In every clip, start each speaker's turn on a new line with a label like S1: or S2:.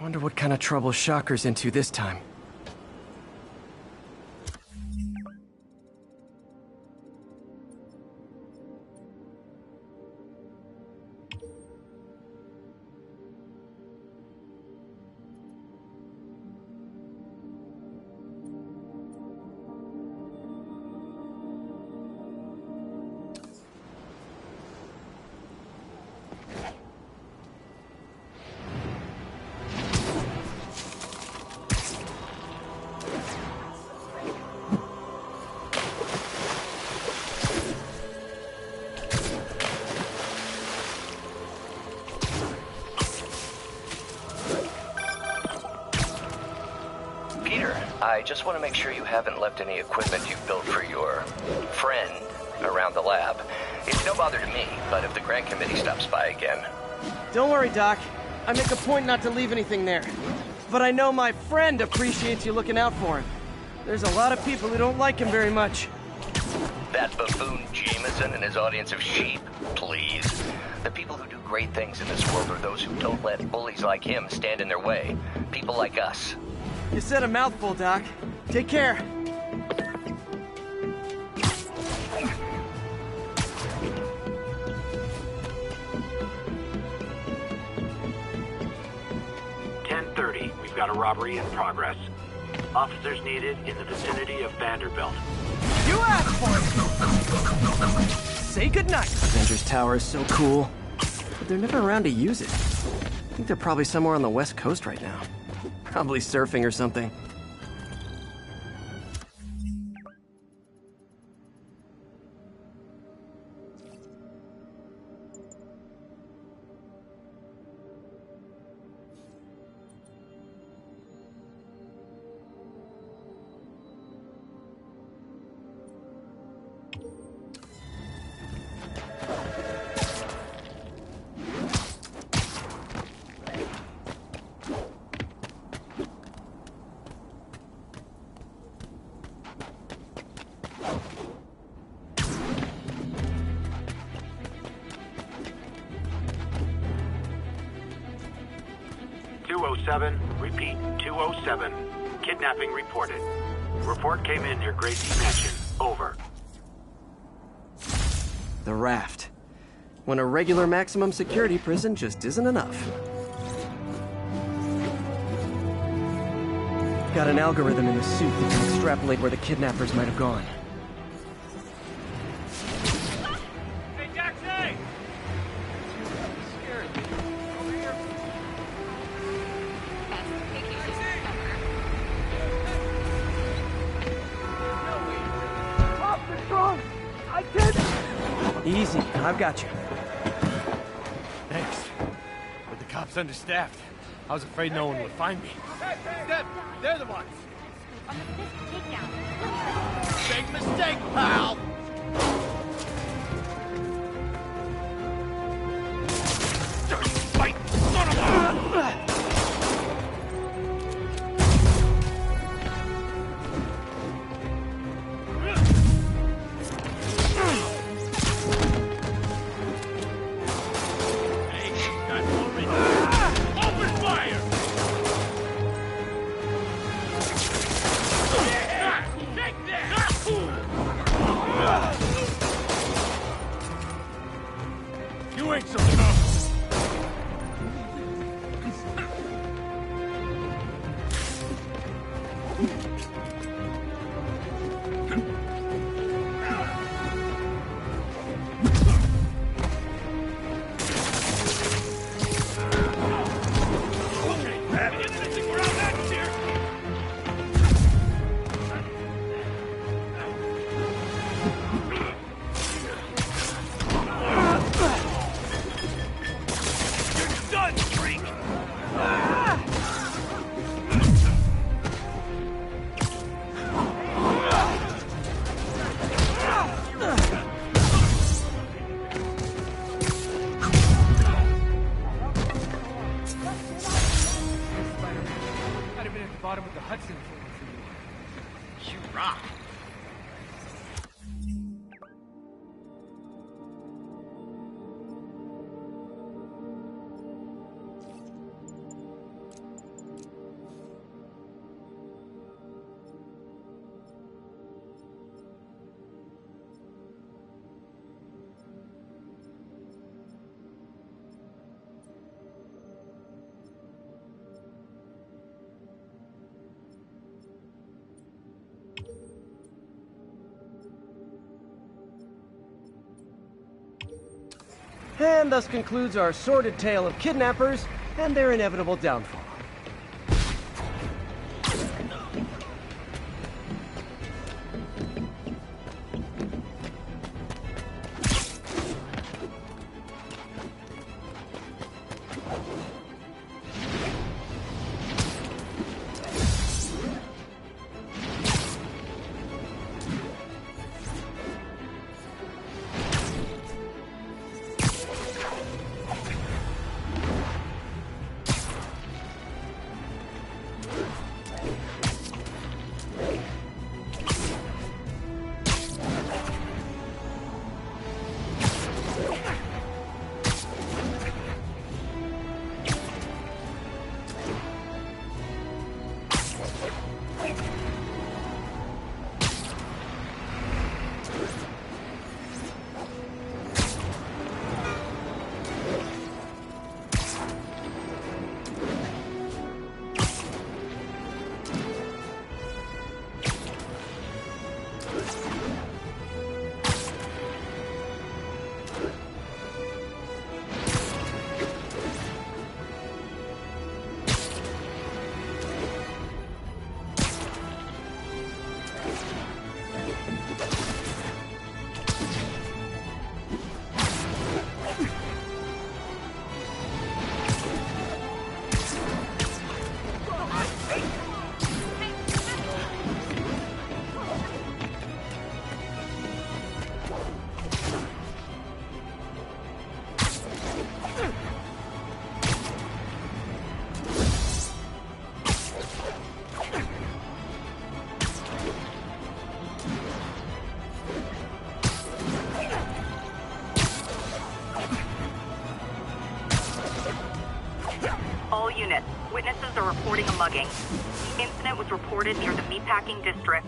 S1: Wonder what kind of trouble Shocker's into this time.
S2: I just want to make sure you haven't left any equipment you've built for your friend around the lab. It's no bother to me, but if the grant committee stops by again...
S1: Don't worry, Doc. I make a point not to leave anything there. But I know my friend appreciates you looking out for him. There's a lot of people who don't like him very much.
S2: That buffoon Jameson and his audience of sheep? Please. The people who do great things in this world are those who don't let bullies like him stand in their way. People like us.
S1: You said a mouthful, Doc. Take care.
S3: We've got a robbery in progress. Officers needed in the vicinity of Vanderbilt.
S1: You asked for it! Say goodnight. Avengers Tower is so cool, but they're never around to use it. I think they're probably somewhere on the West Coast right now. Probably surfing or something.
S3: Repeat, 207. Kidnapping reported. Report came in near Gracie Mansion. Over.
S1: The Raft. When a regular maximum security prison just isn't enough. Got an algorithm in the suit that can extrapolate where the kidnappers might have gone. Easy, I've got you.
S4: Thanks. But the cops understaffed. I was afraid no one would find me. Step! They're the ones!
S5: On the fifth takedown.
S4: Big mistake, pal! Dirty fight! Son of a...
S1: And thus concludes our sordid tale of kidnappers and their inevitable downfall.
S6: All units, witnesses are reporting a mugging. The incident was reported near the meatpacking district.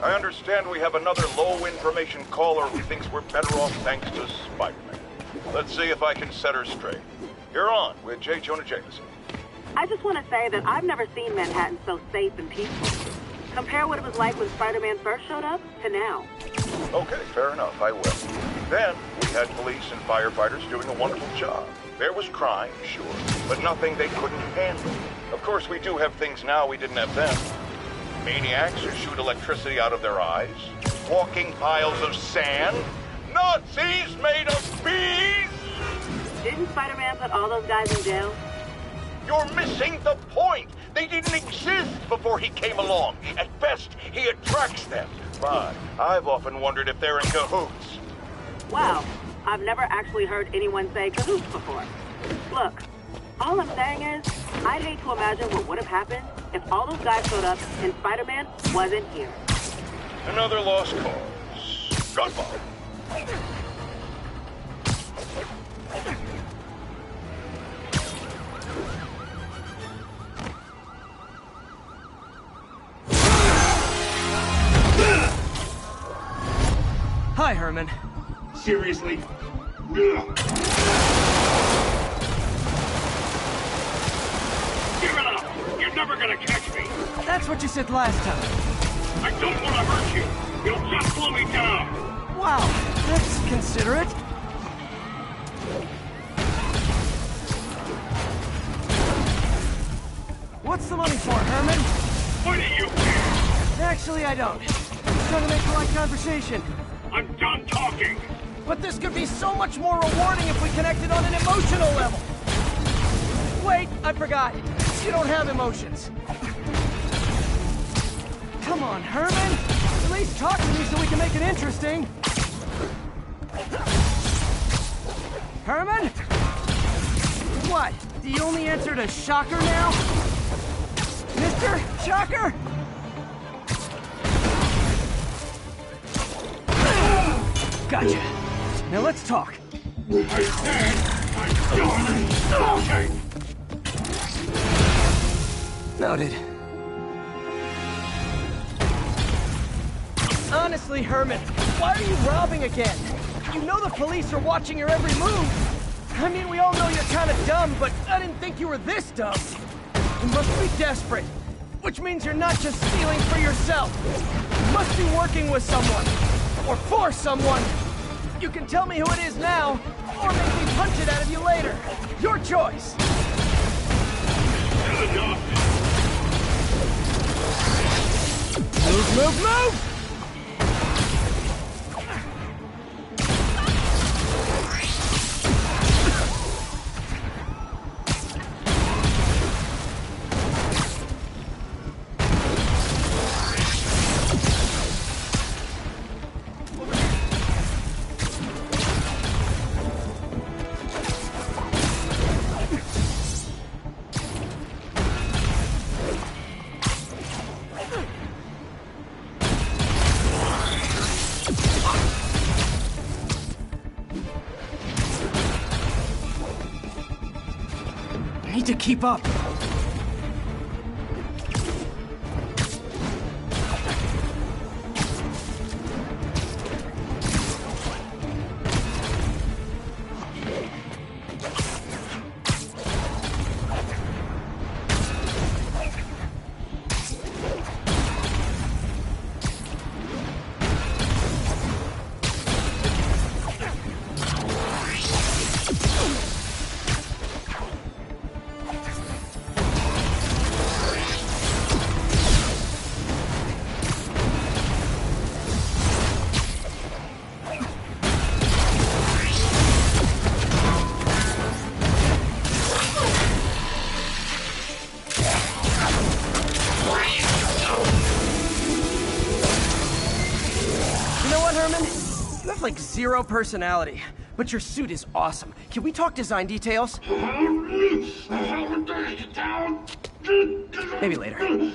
S7: I understand we have another low-information caller who thinks we're better off thanks to Spiderman. Let's see if I can set her straight. You're on with J. Jonah Jameson.
S6: I just want to say that I've never seen Manhattan so safe and peaceful. Compare what it was like when Spider-Man first showed up to now.
S7: Okay, fair enough, I will. Then, we had police and firefighters doing a wonderful job. There was crime, sure, but nothing they couldn't handle. Of course, we do have things now we didn't have then. Maniacs who shoot electricity out of their eyes, walking piles of sand, Nazis made of bees!
S6: Didn't Spider-Man put all those guys in jail?
S7: You're missing the point! They didn't exist before he came along. At best, he attracts them. But I've often wondered if they're in cahoots.
S6: Wow, I've never actually heard anyone say cahoots before. Look, all I'm saying is, I'd hate to imagine what would have happened if all those guys showed up and Spider-Man wasn't here.
S7: Another lost cause. Gunpowder.
S1: Herman.
S3: Seriously? Give it up! You're never gonna catch me!
S1: That's what you said last time.
S3: I don't want to hurt you! You'll just slow me down!
S1: Wow, that's considerate. What's the money for, Herman?
S3: Why do you care?
S1: Actually, I don't. I'm trying to make polite conversation.
S3: I'm done talking!
S1: But this could be so much more rewarding if we connected on an emotional level. Wait, I forgot. You don't have emotions. Come on, Herman. At least talk to me so we can make it interesting. Herman? What? Do you only answer to Shocker now? Mr. Shocker? Gotcha. Now let's talk.
S3: I said I'm done talking!
S1: Noted. Honestly, Herman, why are you robbing again? You know the police are watching your every move. I mean, we all know you're kind of dumb, but I didn't think you were this dumb. You must be desperate, which means you're not just stealing for yourself. You must be working with someone, or for someone. You can tell me who it is now, or make me punch it out of you later. Your choice.
S3: Enough!
S1: Move, move, move! Need to keep up. Like zero personality, but your suit is awesome. Can we talk design details? Maybe later.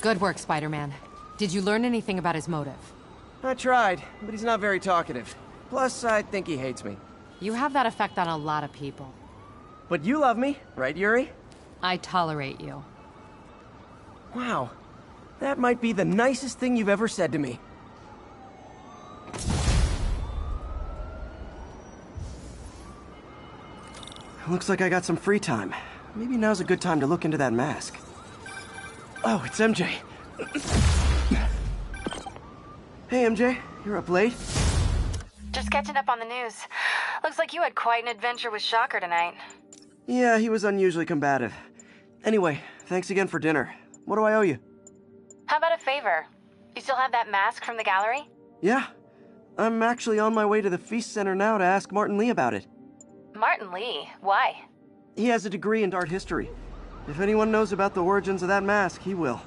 S8: Good work, Spider-Man. Did you learn anything about his motive?
S1: I tried, but he's not very talkative. Plus, I think he hates me.
S8: You have that effect on a lot of people.
S1: But you love me, right, Yuri?
S8: I tolerate you.
S1: Wow. That might be the nicest thing you've ever said to me. Looks like I got some free time. Maybe now's a good time to look into that mask. Oh, it's MJ. Hey, MJ. You're up late?
S9: Just catching up on the news. Looks like you had quite an adventure with Shocker tonight.
S1: Yeah, he was unusually combative. Anyway, thanks again for dinner. What do I owe you?
S9: How about a favor? You still have that mask from the gallery?
S1: Yeah. I'm actually on my way to the Feast Center now to ask Martin Lee about it.
S9: Martin Lee? Why?
S1: He has a degree in art history. If anyone knows about the origins of that mask, he will.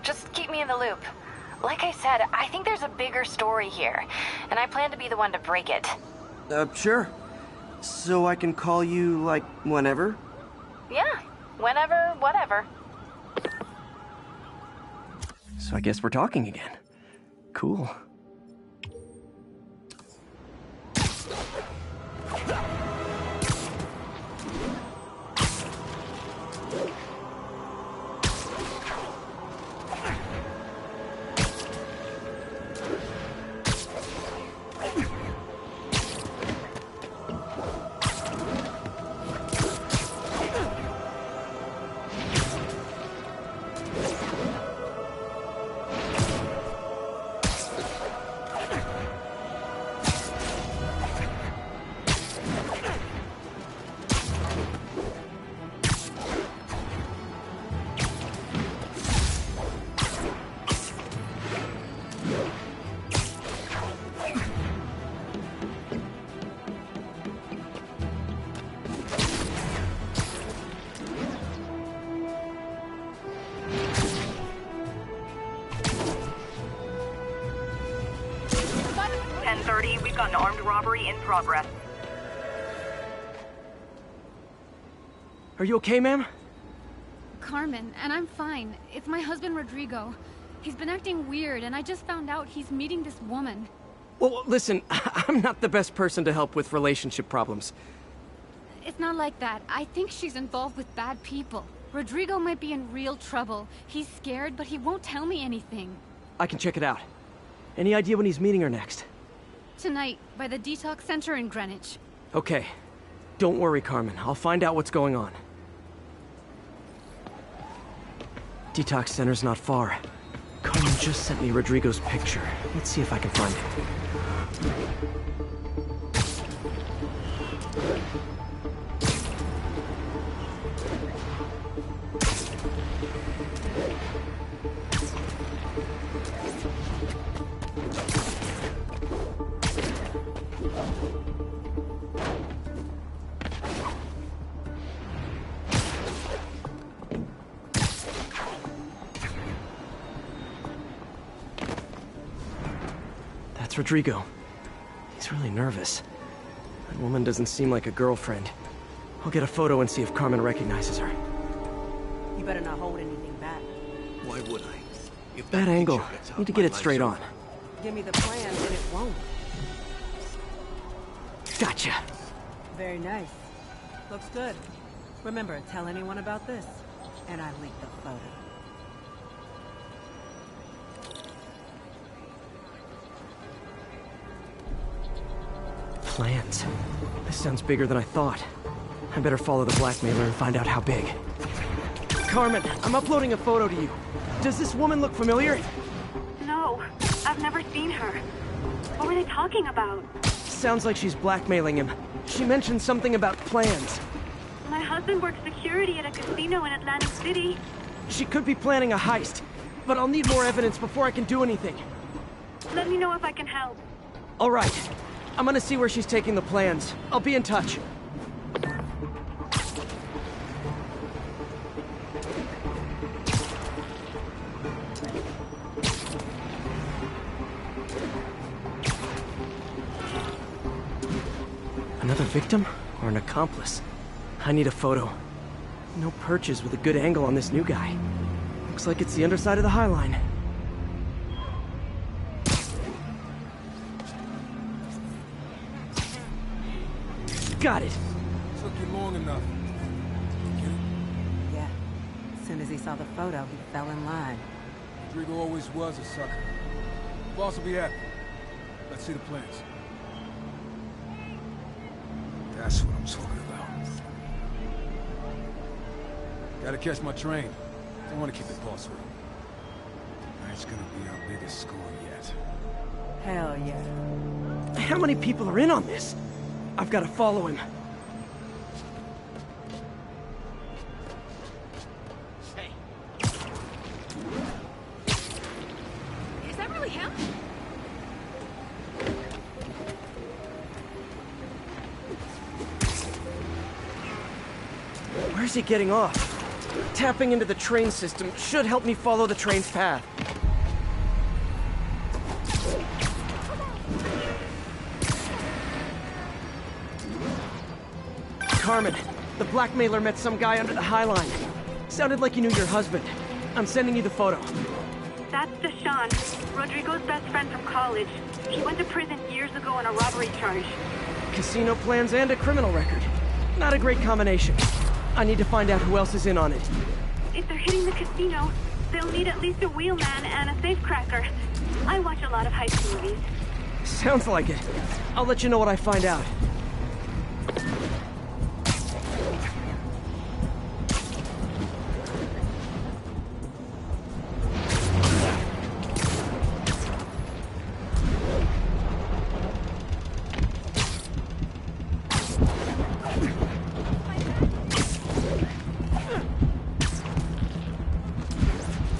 S9: Just keep me in the loop. Like I said, I think there's a bigger story here, and I plan to be the one to break it.
S1: Sure. So I can call you, like, whenever?
S9: Yeah, whenever, whatever.
S1: So I guess we're talking again. Cool.
S6: robbery in progress.
S1: Are you okay, ma'am?
S5: Carmen, and I'm fine. It's my husband, Rodrigo. He's been acting weird, and I just found out he's meeting this woman.
S1: Well, listen, I'm not the best person to help with relationship problems.
S5: It's not like that. I think she's involved with bad people. Rodrigo might be in real trouble. He's scared, but he won't tell me anything.
S1: I can check it out. Any idea when he's meeting her next?
S5: Tonight, by the detox center in Greenwich.
S1: Okay. Don't worry, Carmen. I'll find out what's going on. Detox center's not far. Carmen just sent me Rodrigo's picture. Let's see if I can find it. That's Rodrigo. He's really nervous. That woman doesn't seem like a girlfriend. I'll get a photo and see if Carmen recognizes her.
S6: You better not hold anything back.
S4: Why would I? If
S1: Bad
S4: that
S1: angle.
S4: picture gets out,
S1: Need to
S4: my
S1: get it
S4: life's
S1: straight on.
S4: over.
S6: Give me the plan and it won't.
S1: Gotcha.
S6: Very nice. Looks good. Remember, tell anyone about this. And I leaked the photo.
S1: Plans. This sounds bigger than I thought. I better follow the blackmailer and find out how big. Carmen, I'm uploading a photo to you. Does this woman look familiar?
S6: No, I've never seen her. What were they talking about?
S1: Sounds like she's blackmailing him. She mentioned something about plans.
S6: My husband works security at a casino in Atlantic City.
S1: She could be planning a heist, but I'll need more evidence before I can do anything.
S6: Let me know if I can help.
S1: All right. I'm gonna see where she's taking the plans. I'll be in touch. Another victim or an accomplice? I need a photo. No perches with a good angle on this new guy. Looks like it's the underside of the High Line. Got it.
S10: Took you long enough.
S6: Yeah. As soon as he saw the photo, he fell in line.
S10: Rodrigo always was a sucker. Boss will be happy. Let's see the plans. That's what I'm talking about. Gotta catch my train. Don't want to keep the boss waiting. Tonight's gonna be our biggest score yet.
S6: Hell yeah.
S1: How many people are in on this? I've got to follow him.
S5: Hey. Is that really him?
S1: Where's he getting off? Tapping into the train system should help me follow the train's path. Carmen, the blackmailer met some guy under the High Line. Sounded like he knew your husband. I'm sending you the photo.
S6: That's Deshaun, Rodrigo's best friend from college. He went to prison years ago on a robbery charge.
S1: Casino plans and a criminal record. Not a great combination. I need to find out who else is in on it.
S6: If they're hitting the casino, they'll need at least a wheelman and a safecracker. I watch a lot of heist movies.
S1: Sounds like it. I'll let you know what I find out.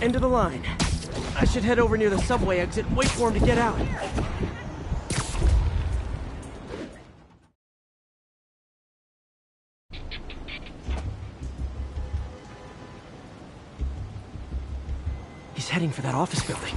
S1: End of the line. I should head over near the subway exit, wait for him to get out. He's heading for that office building.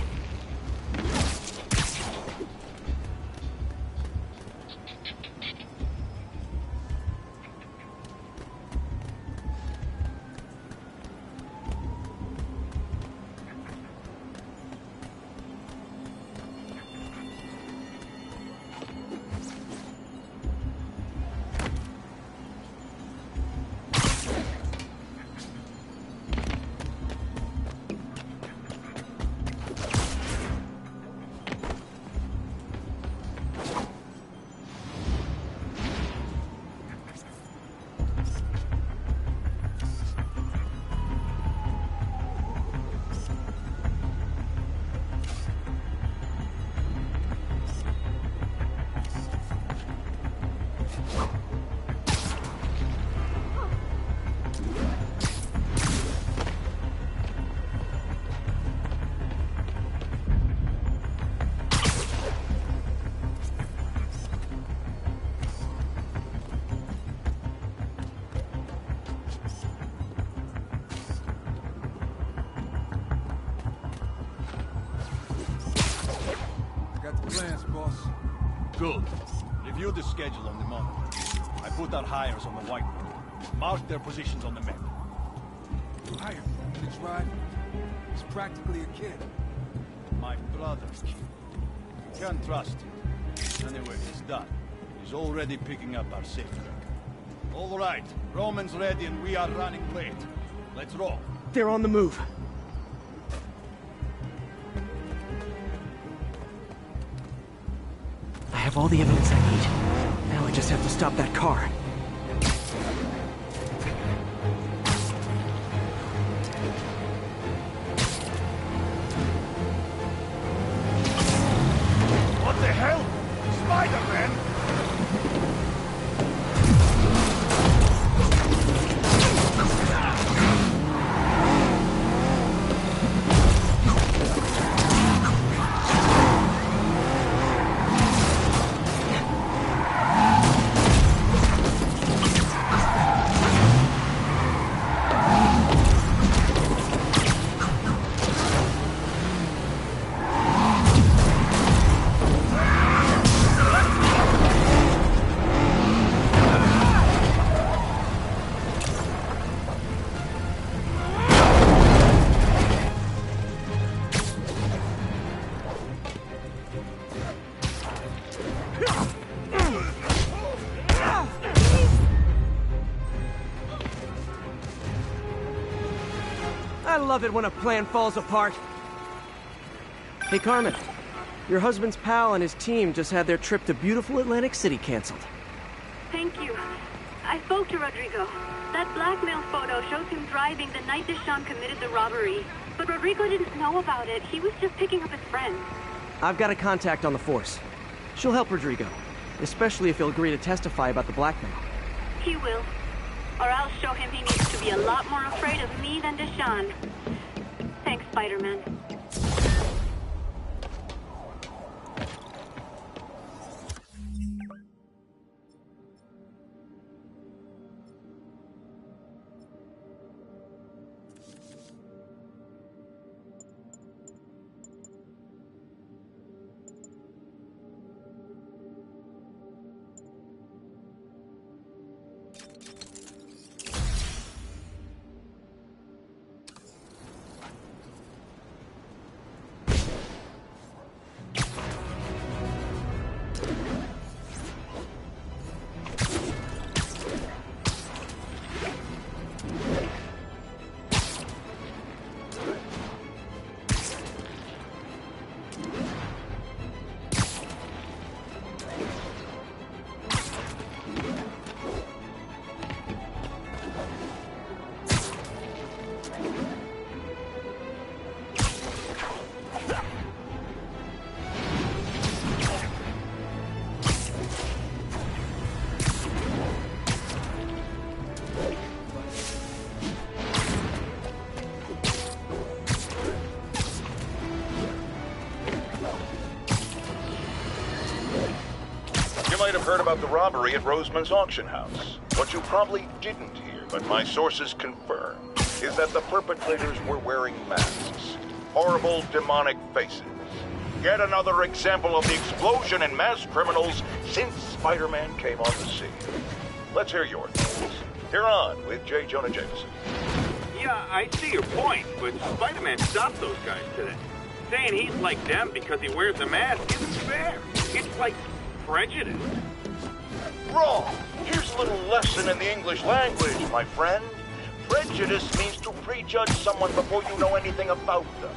S10: boss.
S11: Good. Review the schedule on the monitor. I put our hires on the whiteboard. Mark their positions on the map.
S10: Hire. It's right. He's practically a kid.
S11: My brother's kid. You can't trust him. Anyway, it's done. He's already picking up our safe record. All right. Roman's ready and we are running late. Let's roll.
S1: They're on the move. I have all the evidence I need. Now I just have to stop that car.
S11: What the hell? Spiderman!
S1: I love it when a plan falls apart. Hey, Carmen. Your husband's pal and his team just had their trip to beautiful Atlantic City canceled.
S6: Thank you. I spoke to Rodrigo. That blackmail photo shows him driving the night Deshaun committed the robbery. But Rodrigo didn't know about it. He was just picking up his friend.
S1: I've got a contact on the force. She'll help Rodrigo, especially if he'll agree to testify about the blackmail.
S6: He will. Or I'll show him he needs to be a lot more afraid of me than Deshaun. Thanks, Spider-Man.
S7: You might have heard about the robbery at Roseman's auction house. What you probably didn't hear, but my sources confirm, is that the perpetrators were wearing masks. Horrible, demonic faces. Yet another example of the explosion in mass criminals since Spider-Man came on the scene. Let's hear your thoughts. Here on with J. Jonah Jameson.
S3: Yeah, I see your point, but Spider-Man stopped those guys today. Saying he's like them because he wears a mask isn't fair. It's like prejudice.
S7: Wrong. Here's a little lesson in the English language, my friend. Prejudice means to prejudge someone before you know anything about them.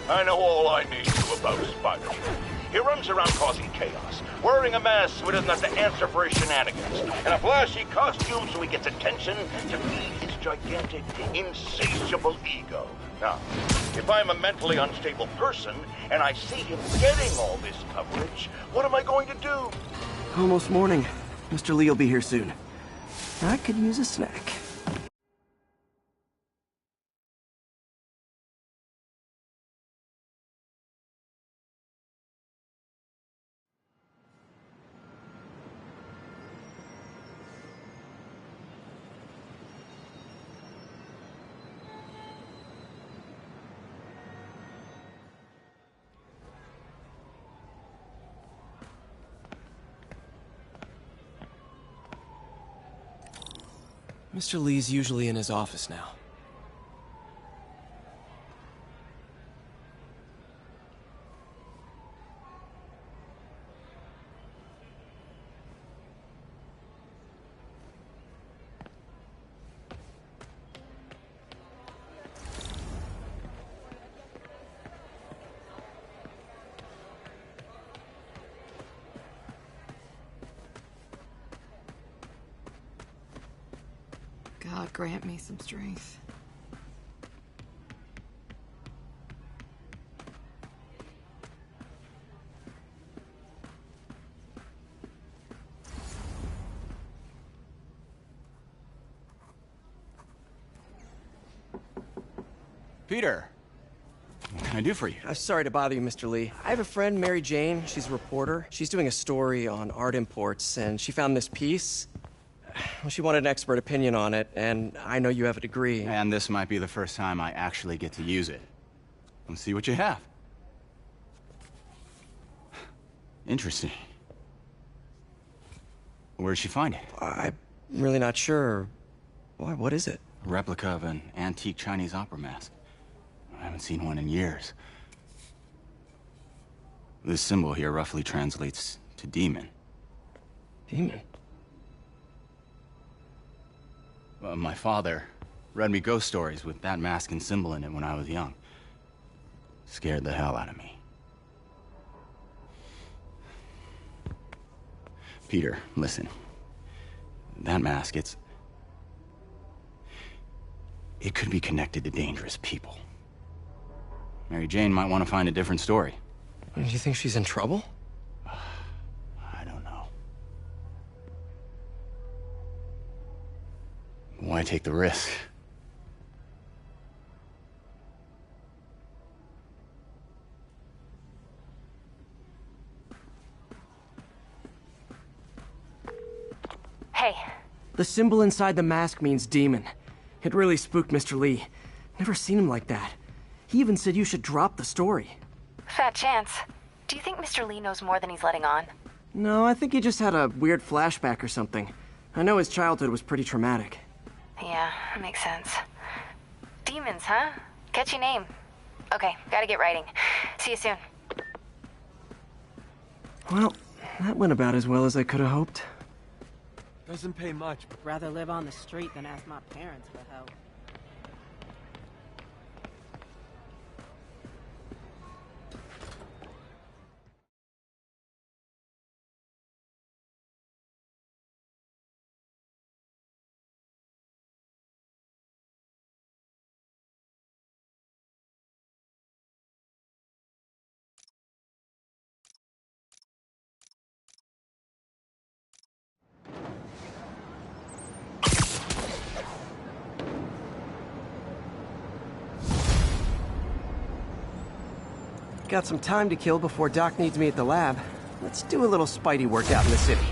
S7: I know all I need to about Spider-Man. He runs around causing chaos, wearing a mask so he doesn't have to answer for his shenanigans, and a flashy costume so he gets attention to feed his gigantic, insatiable ego. Now, if I'm a mentally unstable person, and I see him getting all this coverage, what am I going to do?
S1: Almost morning. Mr. Lee will be here soon. I could use a snack. Mr. Lee's usually in his office now.
S8: God grant me some strength.
S12: Peter, what can I do for you?
S1: Sorry to bother you, Mr. Lee. I have a friend, Mary Jane. She's a reporter. She's doing a story on art imports, and she found this piece. Well, she wanted an expert opinion on it, and I know you have a degree.
S12: And this might be the first time I actually get to use it. Let's see what you have. Interesting. Where'd she find it?
S1: I'm really not sure. Why, what is it?
S12: A replica of an antique Chinese opera mask. I haven't seen one in years. This symbol here roughly translates to demon.
S1: Demon?
S12: My father read me ghost stories with that mask and symbol in it when I was young. Scared the hell out of me. Peter, listen. That mask, it could be connected to dangerous people. Mary Jane might want to find a different story.
S1: Do you think she's in trouble?
S12: I don't know. Why take the risk?
S9: Hey.
S1: The symbol inside the mask means demon. It really spooked Mr. Lee. Never seen him like that. He even said you should drop the story.
S9: Fat chance. Do you think Mr. Lee knows more than he's letting on?
S1: No, I think he just had a weird flashback or something. I know his childhood was pretty traumatic.
S9: Yeah, that makes sense. Demons, huh? Catchy name. Okay, gotta get writing. See you soon.
S1: Well, that went about as well as I could have hoped.
S4: Doesn't pay much.
S13: Rather live on the street than ask my parents for help.
S1: Got some time to kill before Doc needs me at the lab. Let's do a little Spidey workout in the city.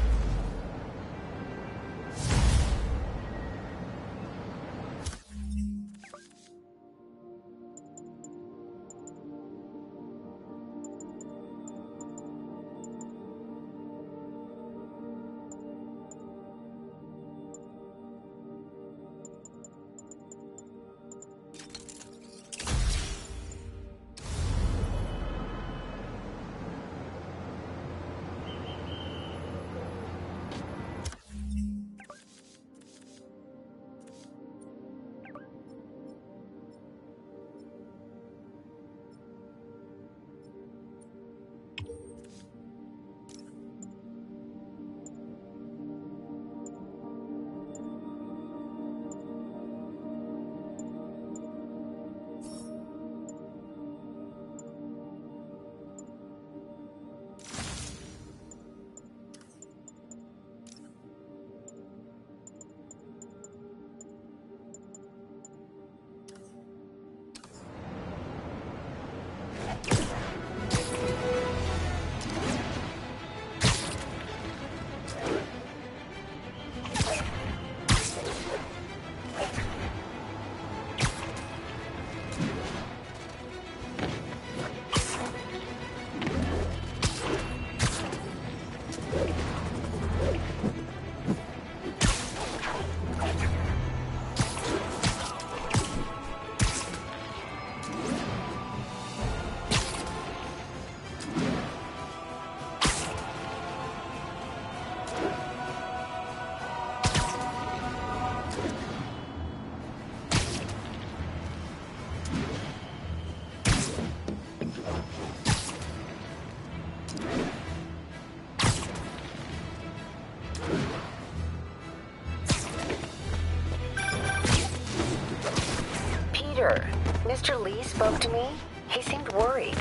S14: Peter, Mr. Lee spoke to me. He seemed worried.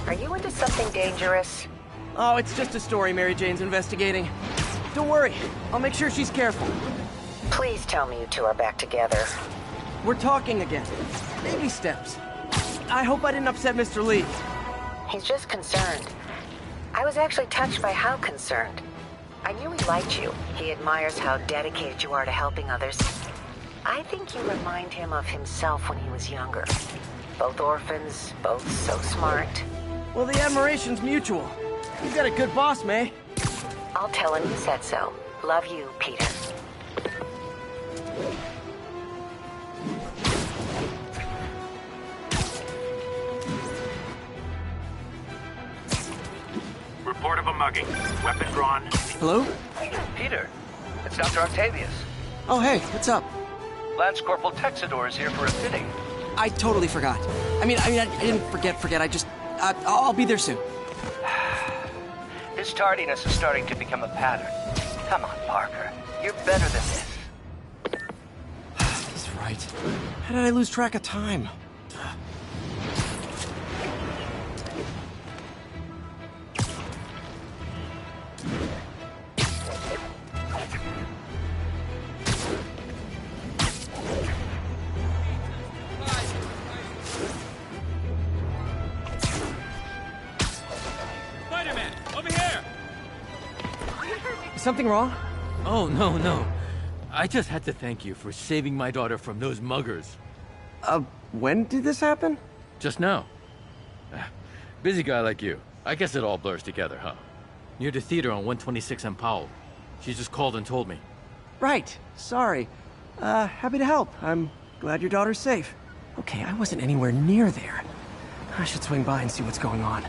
S14: Are you into something dangerous?
S1: Oh, it's just a story Mary Jane's investigating. Don't worry, I'll make sure she's careful.
S14: Please tell me you two are back together.
S1: We're talking again. Baby steps. I hope I didn't upset Mr. Lee.
S14: He's just concerned. I was actually touched by how concerned. I knew he liked you. He admires how dedicated you are to helping others. I think you remind him of himself when he was younger. Both orphans, both so smart.
S1: Well, the admiration's mutual. You've got a good boss, May.
S14: I'll tell him you said so. Love you, Peter.
S3: Report of a mugging. Weapon drawn.
S1: Hello?
S2: Peter, it's Dr. Octavius.
S1: Oh, hey, what's up?
S2: Lance Corporal Texador is here for a fitting.
S1: I totally forgot. I didn't forget. I just... I'll be there soon.
S2: This tardiness is starting to become a pattern. Come on, Parker. You're better than this.
S1: He's right. How did I lose track of time?
S4: Spider-Man, over here!
S1: Something wrong?
S4: Oh, no. I just had to thank you for saving my daughter from those muggers.
S1: When did this happen?
S4: Just now. Busy guy like you. I guess it all blurs together, huh? Near the theater on 126 and Powell. She just called and told me.
S1: Right. Sorry. Happy to help. I'm glad your daughter's safe. Okay, I wasn't anywhere near there. I should swing by and see what's going on.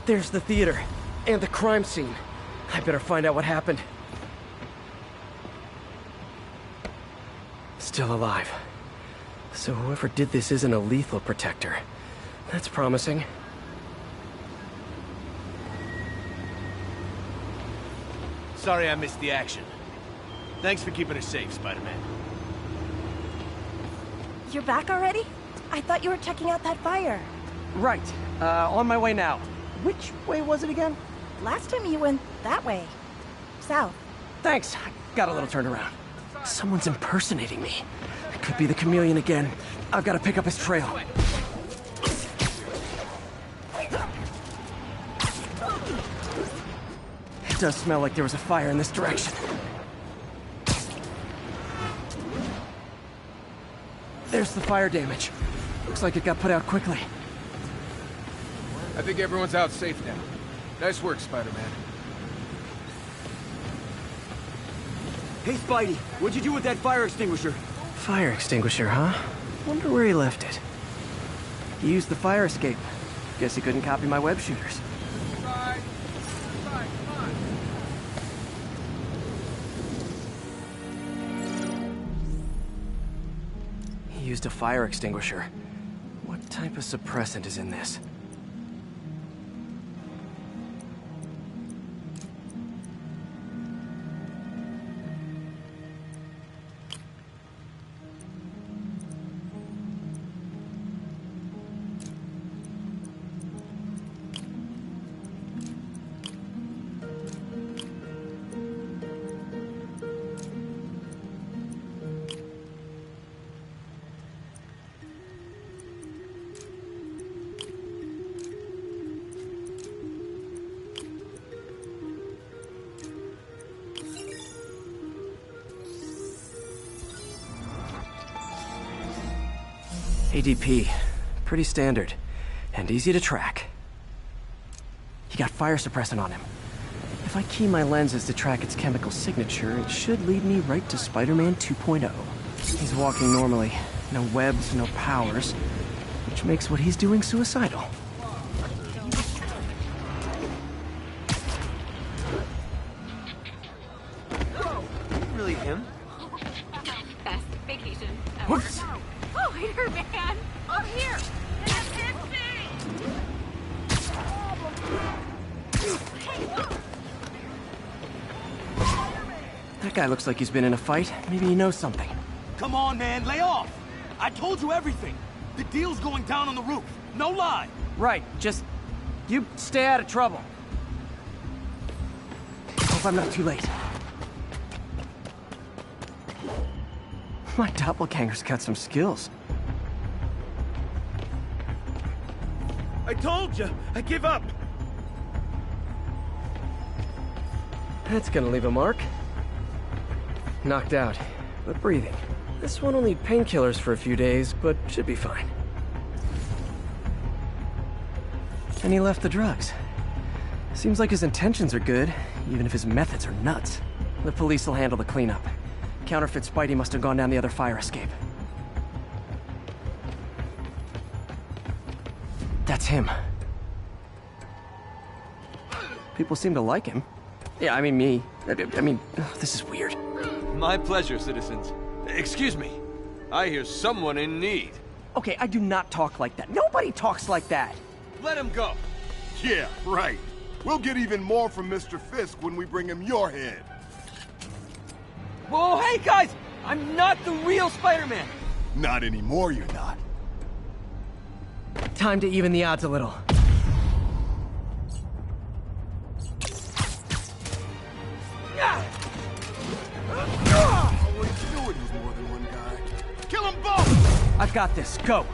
S1: There's the theater, and the crime scene. I better find out what happened. Still alive. So whoever did this isn't a lethal protector. That's promising.
S4: Sorry I missed the action. Thanks for keeping her safe, Spider-Man.
S15: You're back already? I thought you were checking out that fire.
S1: Right. On my way now. Which way was it again?
S15: Last time you went that way. South.
S1: Thanks. I got a little turned around. Someone's impersonating me. It could be the chameleon again. I've got to pick up his trail. It does smell like there was a fire in this direction. There's the fire damage. Looks like it got put out quickly.
S10: I think everyone's out safe now. Nice work, Spider-Man.
S16: Hey, Spidey, what'd you do with that fire extinguisher?
S1: Fire extinguisher, huh? Wonder where he left it. He used the fire escape. Guess he couldn't copy my web shooters. He used a fire extinguisher. What type of suppressant is in this? ADP. Pretty standard. And easy to track. He got fire suppressant on him. If If I key my lenses to track its chemical signature, it should lead me right to Spider-Man 2.0. He's walking normally. No webs, no powers. Which makes what he's doing suicidal.
S16: Really him?
S5: Best vacation ever.
S1: Whoops!
S5: Oh, here, man! Oh, here!
S1: That guy looks like he's been in a fight. Maybe he knows something.
S16: Come on, man, lay off! I told you everything. The deal's going down on the roof. No lie.
S1: Right, just... you stay out of trouble. Hope I'm not too late. My doppelganger's got some skills.
S16: I told you, I give up.
S1: That's gonna leave a mark. Knocked out, but breathing. This one will need painkillers for a few days, but should be fine. And he left the drugs. Seems like his intentions are good, even if his methods are nuts. The police will handle the cleanup. Counterfeit Spidey must have gone down the other fire escape. That's him. People seem to like him. Yeah, I mean me. I mean, this is weird.
S17: My pleasure, citizens. Excuse me. I hear someone in need.
S1: Okay, I do not talk like that. Nobody talks like that.
S17: Let him go.
S18: Yeah, right. We'll get even more from Mr. Fisk when we bring him your head.
S16: Whoa, hey guys! I'm not the real Spider-Man!
S18: Not anymore, you're not.
S1: Time to even the odds a little.
S18: Always knew it was more than one guy. Kill them both!
S1: I've got this. Go.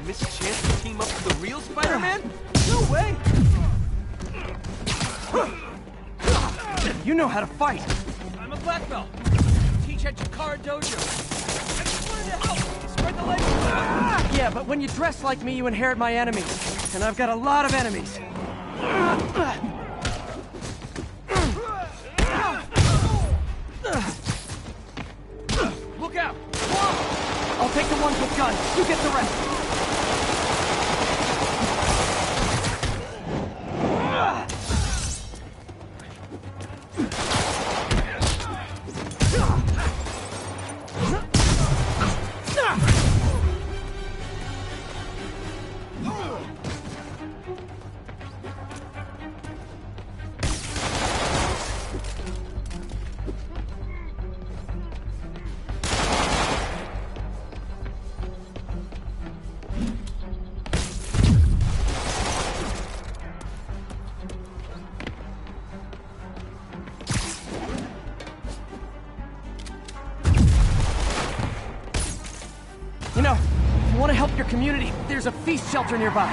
S16: Miss a chance to team up with the real Spider-Man? No way!
S1: You know how to fight.
S16: I'm a black belt. Teach at Jakara Dojo. I just wanted to help. Spread the legs.
S1: Yeah, but when you dress like me, you inherit my enemies. And I've got a lot of enemies.
S16: Look out!
S1: I'll take the ones with guns. You get the rest. You know, if you want to help your community, there's a feast shelter nearby.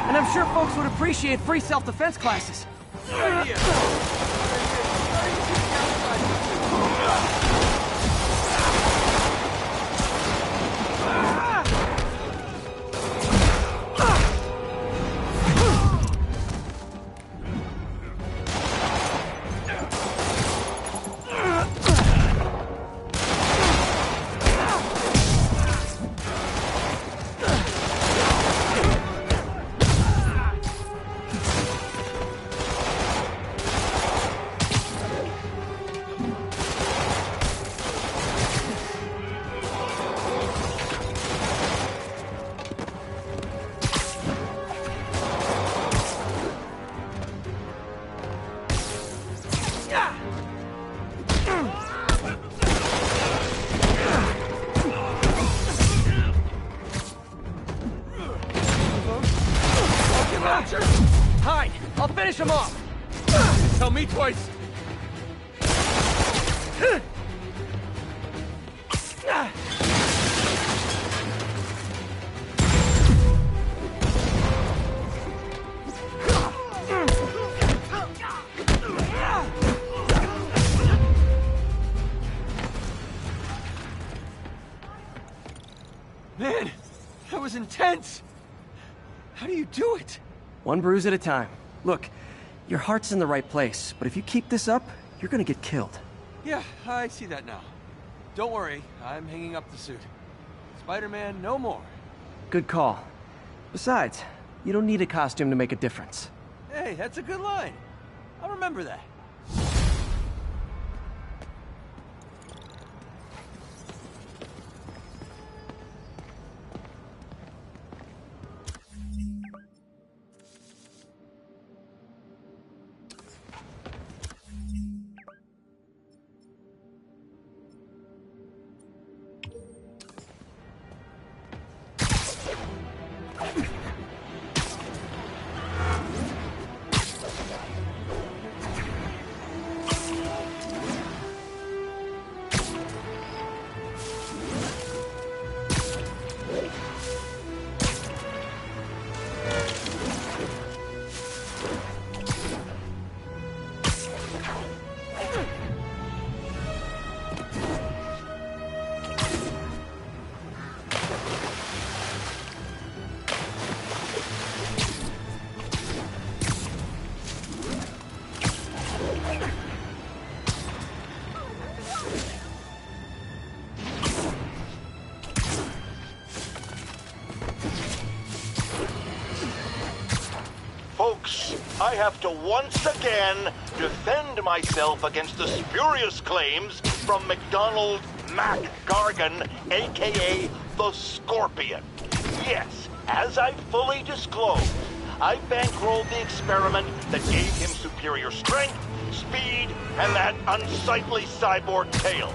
S1: And I'm sure folks would appreciate free self-defense classes. Hide! I'll finish him off!
S17: Tell me twice!
S16: Man, that was intense! How do you do it?
S1: One bruise at a time. Look, Your heart's in the right place, but if you keep this up, you're gonna get killed.
S17: Yeah, I see that now. Don't worry, I'm hanging up the suit. Spider-Man, no more.
S1: Good call. Besides, you don't need a costume to make a difference.
S17: Hey, that's a good line. I'll remember that.
S7: Folks, I have to once again defend myself against the spurious claims from McDonald Mac Gargan, aka the Scorpion. Yes, as I fully disclosed, I bankrolled the experiment that gave him superior strength, speed, and that unsightly cyborg tail.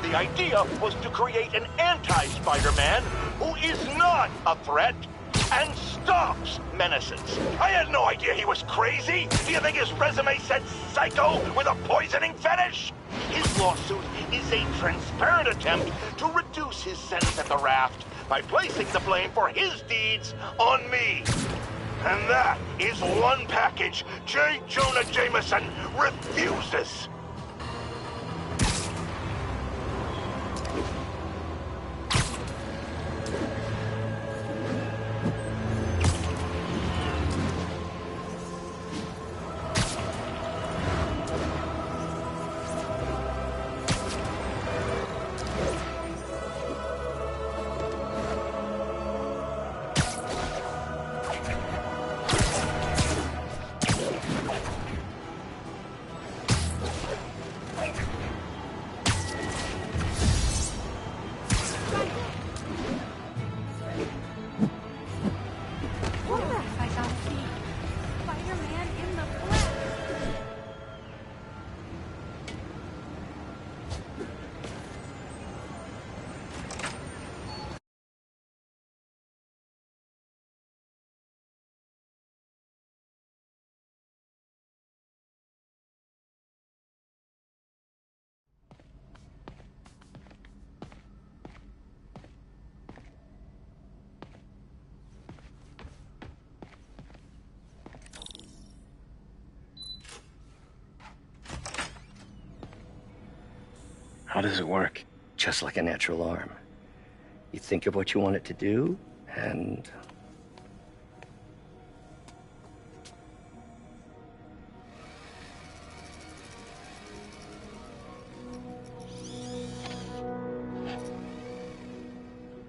S7: The idea was to create an anti-Spider-Man who is not a threat and stops menaces. I had no idea he was crazy. Do you think his resume said psycho with a poisoning fetish? His lawsuit is a transparent attempt to reduce his sentence at the raft by placing the blame for his deeds on me. And that is one package J. Jonah Jameson refuses.
S2: How does it work? Just like a natural arm. You think of what you want it to do, and...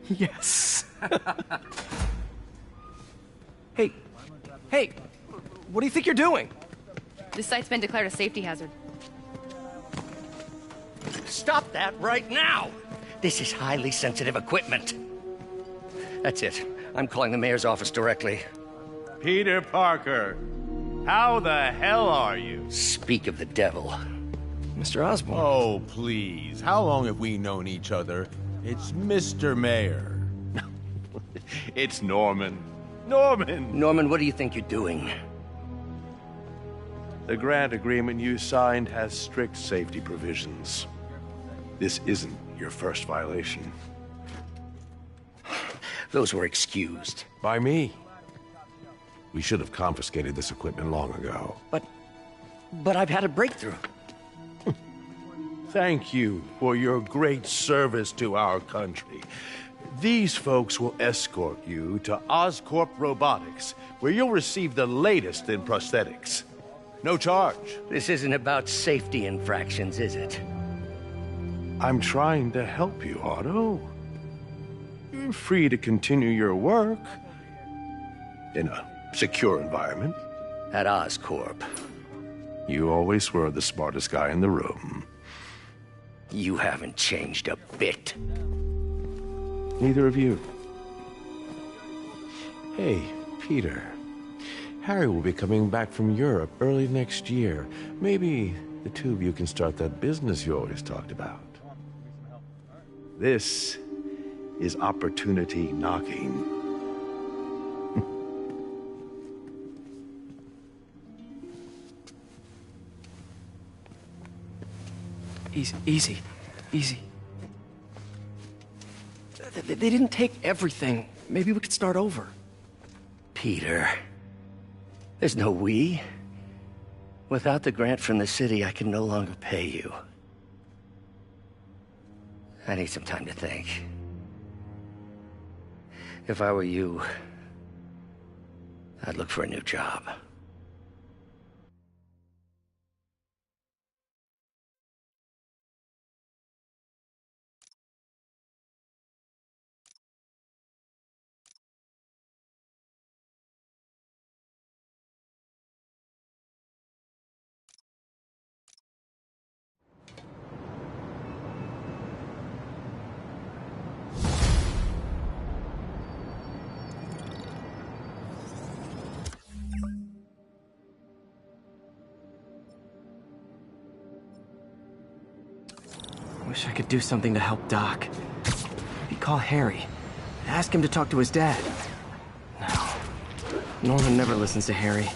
S1: Yes. Hey, what do you think you're doing?
S19: This site's been declared a safety hazard.
S2: Stop that right now! This is highly sensitive equipment. That's it. I'm calling the mayor's office directly.
S20: Peter Parker, how the hell are you?
S2: Speak of the devil.
S1: Mr. Osborn.
S20: Oh, please. How long have we known each other? It's Mr. Mayor. It's Norman.
S2: Norman, what do you think you're doing?
S20: The grant agreement you signed has strict safety provisions. This isn't your first violation.
S2: Those were excused.
S20: By me. We should have confiscated this equipment long ago.
S2: But I've had a breakthrough.
S20: Thank you for your great service to our country. These folks will escort you to Oscorp Robotics, where you'll receive the latest in prosthetics. No charge.
S21: This isn't about safety infractions, is it?
S22: I'm trying to help you, Otto. You're free to continue your work in a secure environment.
S21: At Oscorp.
S22: You always were the smartest guy in the room.
S21: You haven't changed a bit.
S22: Neither of you. Hey, Peter. Harry will be coming back from Europe early next year. Maybe the two of you can start that business you always talked about. This is opportunity knocking.
S1: Easy. They didn't take everything. Maybe we could start over.
S21: Peter, there's no we. Without the grant from the city, I can no longer pay you. I need some time to think. If I were you, I'd look for a new job.
S1: Wish I could do something to help Doc. Maybe call Harry. Ask him to talk to his dad. No. Norman never listens to Harry.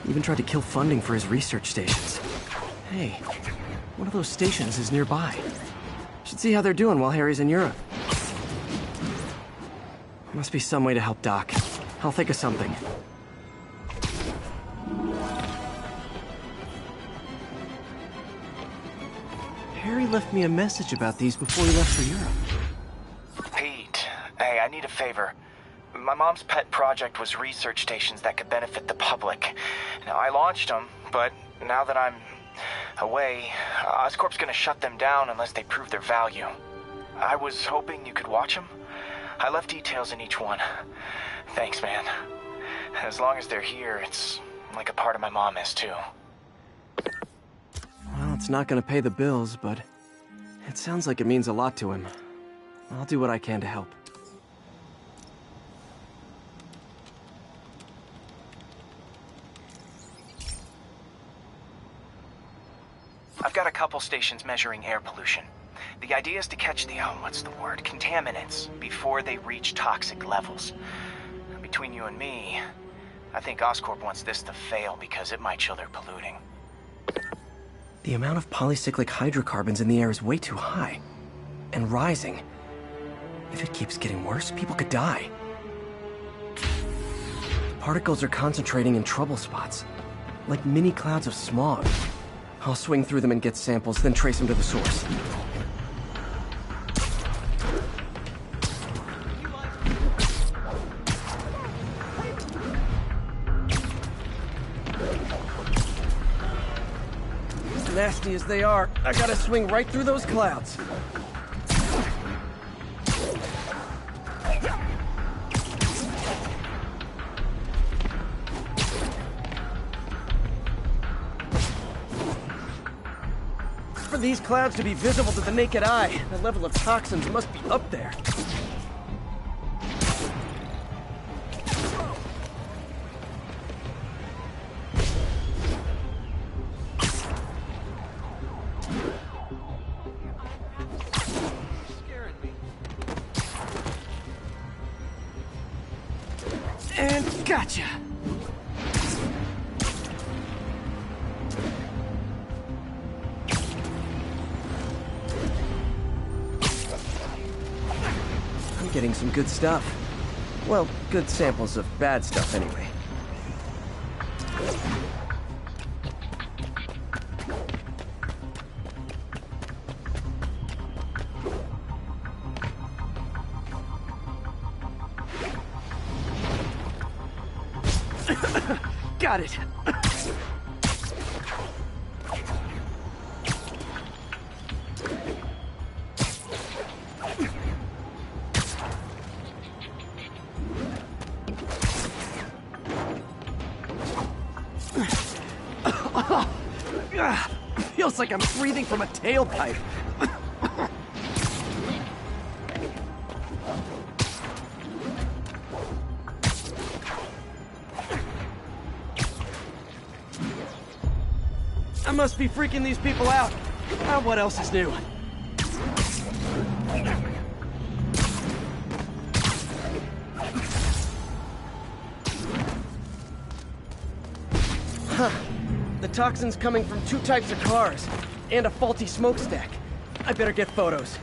S1: Even tried to kill funding for his research stations. Hey, one of those stations is nearby. Should see how they're doing while Harry's in Europe. Must be some way to help Doc. I'll think of something. Harry left me a message about these before he left for Europe.
S23: Pete, hey, I need a favor. My mom's pet project was research stations that could benefit the public. Now, I launched them, but now that I'm away, Oscorp's gonna shut them down unless they prove their value. I was hoping you could watch them. I left details in each one. Thanks, man. As long as they're here, it's like a part of my mom is, too.
S1: Well, it's not gonna pay the bills, but it sounds like it means a lot to him. I'll do what I can to help.
S23: I've got a couple stations measuring air pollution. The idea is to catch the, contaminants before they reach toxic levels. Between you and me, I think Oscorp wants this to fail because it might show they're polluting.
S1: The amount of polycyclic hydrocarbons in the air is way too high. And rising. If it keeps getting worse, people could die. Particles are concentrating in trouble spots, like mini clouds of smog. I'll swing through them and get samples, then trace them to the source. Nasty as they are, I gotta swing right through those clouds. For these clouds to be visible to the naked eye, the level of toxins must be up there. And gotcha! I'm getting some good stuff. Well, good samples of bad stuff anyway. Got it. Ugh, feels like I'm breathing from a tailpipe. I must be freaking these people out. What else is new? Huh. The toxin's coming from 2 types of cars, and a faulty smokestack. I better get photos.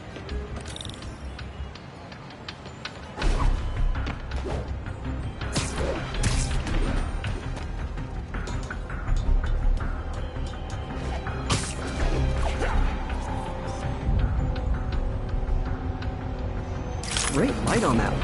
S1: Great light on that one.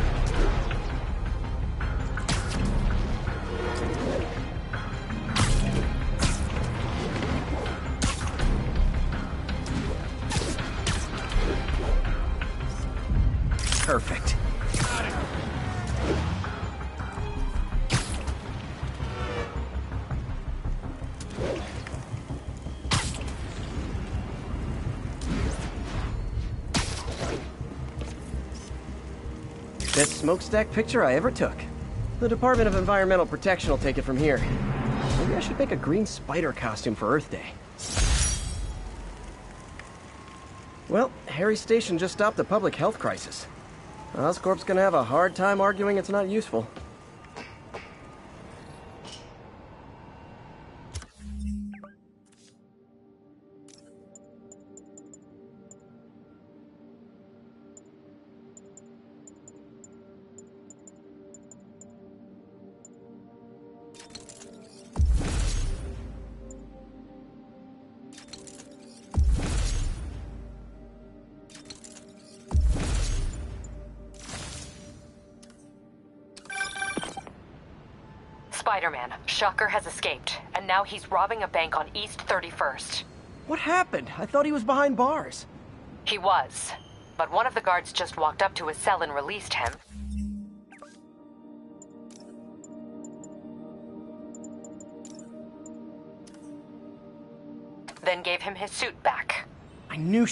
S1: Perfect. Best smokestack picture I ever took. The Department of Environmental Protection will take it from here. Maybe I should make a green spider costume for Earth Day. Well, Harry Station just stopped a public health crisis. Oscorp's gonna have a hard time arguing it's not useful.
S6: Spiderman, Shocker has escaped, and now he's robbing a bank on East 31st.
S1: What happened? I thought he was behind bars.
S6: He was, but one of the guards just walked up to his cell and released him. Then gave him his suit back.
S1: I knew